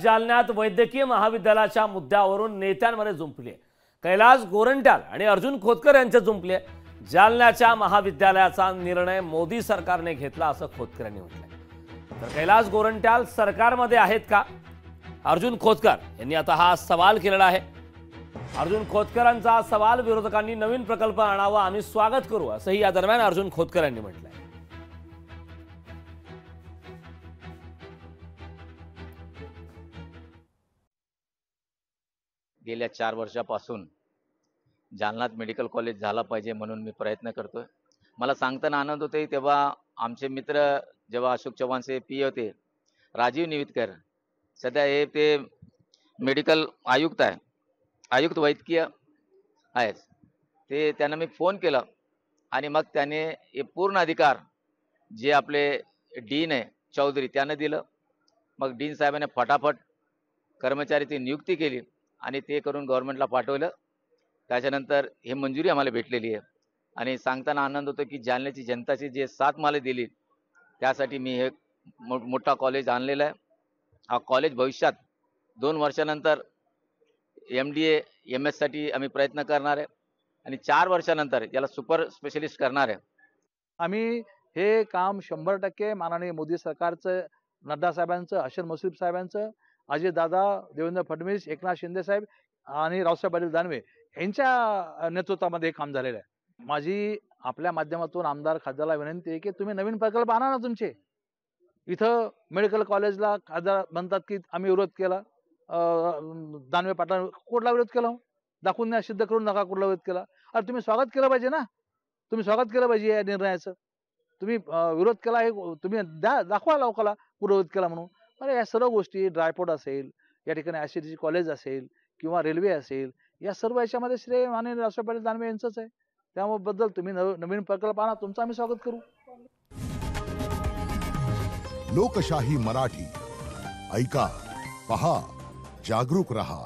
जालन्यात वैद्यकीय महाविद्यालयाच्या मुद्द्यावरून नेत्यांमध्ये जुंपले। कैलास गोरंट्याल आणि अर्जुन खोतकर यांचे जुंपले। जालन्याच्या महाविद्यालयाचा निर्णय मोदी सरकारने घेतला असं खोतकर यांनी म्हटलंय। तर कैलास गोरंट्याल सरकारमध्ये आहेत का? अर्जुन खोतकर यांनी आता हा सवाल केलेला आहे। अर्जुन खोतकरांचा सवाल विरोधकांनी नवीन प्रकल्प आणावा, आम्ही स्वागत करू असंही या दरम्यान अर्जुन खोतकर यांनी म्हटलंय। गेल्या 4 वर्षापासून जालन्यात मेडिकल कॉलेज झाला पाहिजे म्हणून मी प्रयत्न करतोय। मला सांगताना आनंद होतोय तेव्हा आमचे मित्र जेव्हा अशोक चव्हाणचे पी होते राजीव निवितकर, सध्या हे ते मेडिकल आयुक्त आहे, आयुक्त वैद्यकीय आहेत, ते त्यांना मी फोन केला आणि मग त्याने हे पूर्ण अधिकार जे आपले डीन आहे चौधरी त्यांना दिलं। मग डीन साहेबांनी फटाफट कर्मचाऱ्याची नियुक्ती केली आणि ते करून गव्हर्नमेंटला पाठवलं। त्याच्यानंतर हे मंजुरी आम्हाला भेटलेली आहे आणि सांगताना आनंद होतो की जालन्याची जनताची जे साथ मला दिली त्यासाठी मी हे मोठा कॉलेज आणलेला आहे। हा कॉलेज भविष्यात 2 वर्षानंतर MDA MS साठी आम्ही प्रयत्न करणार आहे आणि 4 वर्षानंतर याला सुपर स्पेशलिस्ट करणार आहे। आम्ही हे काम 100% माननीय मोदी सरकारचं, नड्डा साहेबांचं, हसन मुश्रीफ साहेबांचं, अजय दादा, देवेंद्र फडणवीस, एकनाथ शिंदे साहेब आणि रावसाहेब पाटील दानवे यांच्या नेतृत्वामध्ये हे काम झालेलं आहे। माझी आपल्या माध्यमातून आमदार खासदाराला विनंती आहे की तुम्ही नवीन प्रकल्प आणा ना तुमचे। इथं मेडिकल कॉलेजला खासदार म्हणतात की आम्ही विरोध केला, दानवे पाटला कुठला विरोध केला, दाखवून द्या, सिद्ध करून नका कुठला विरोध केला। अरे तुम्ही स्वागत केलं पाहिजे ना, तुम्ही स्वागत केलं पाहिजे या निर्णयाचं। तुम्ही विरोध केला हे तुम्ही दाखवा लोकांना विरोध केला म्हणून। अरे या सर्व गोष्टी ड्रायपोर्ट असेल, या ठिकाणी ICTC कॉलेज असेल किंवा रेल्वे असेल, या सर्व याच्यामध्ये श्रेय माननीय रावसाहेब पाटील दानवे यांचंच आहे। त्याबद्दल तुम्ही नवीन प्रकल्प आणा, तुमचं आम्ही स्वागत करू। लोकशाही मराठी ऐका, पहा, जागरूक रहा।